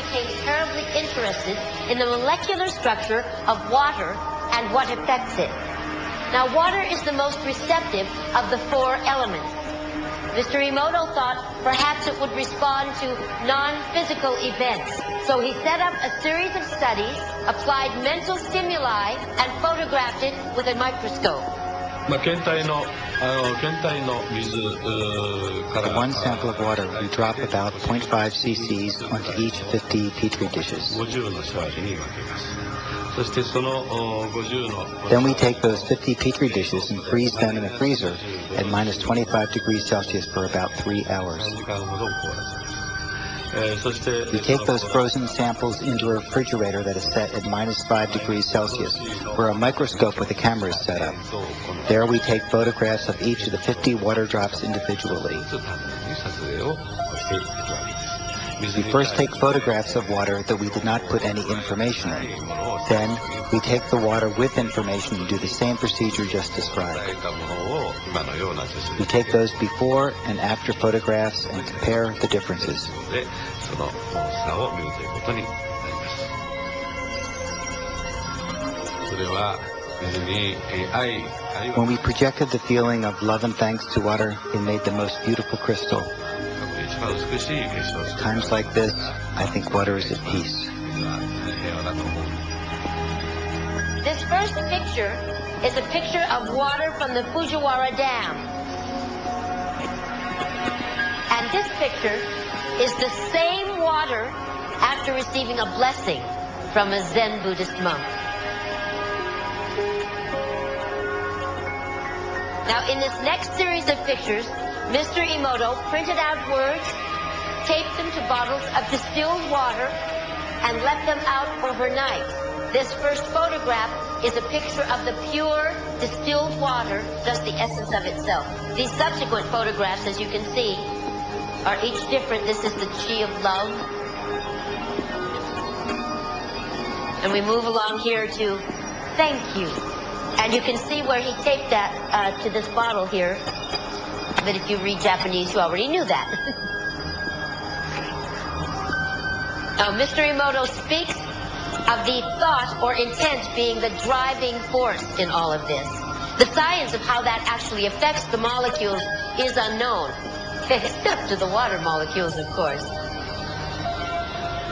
became terribly interested in the molecular structure of water and what affects it. Now, water is the most receptive of the four elements. Mr. Emoto thought perhaps it would respond to non-physical events. So he set up a series of studies, applied mental stimuli, and photographed it with a microscope. The one sample of water, we drop about 0.5 cc's onto each 50 petri dishes. Then we take those 50 petri dishes and freeze them in a freezer at minus 25 degrees Celsius for about 3 hours. We take those frozen samples into a refrigerator that is set at minus 5 degrees Celsius, where a microscope with a camera is set up. There we take photographs of each of the 50 water drops individually. We first take photographs of water that we did not put any information in. Then we take the water with information and do the same procedure just described. We take those before and after photographs and compare the differences. When we projected the feeling of love and thanks to water, it made the most beautiful crystal. At times like this, I think water is at peace. This first picture is a picture of water from the Fujiwara Dam. And this picture is the same water after receiving a blessing from a Zen Buddhist monk. Now, in this next series of pictures, Mr. Emoto printed out words, taped them to bottles of distilled water, and left them out overnight. This first photograph is a picture of the pure distilled water, just the essence of itself. These subsequent photographs, as you can see, are each different. This is the chi of love. And we move along here to thank you. And you can see where he taped that to this bottle here. But if you read Japanese, you already knew that. Now, Mr. Emoto speaks of the thought or intent being the driving force in all of this. The science of how that actually affects the molecules is unknown, except to the water molecules, of course.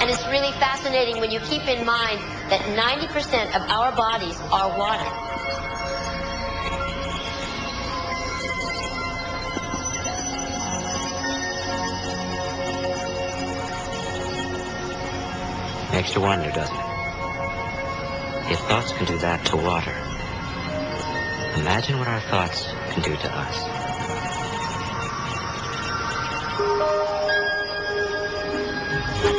And it's really fascinating when you keep in mind that 90% of our bodies are water. Makes you wonder, doesn't it? If thoughts can do that to water, imagine what our thoughts can do to us.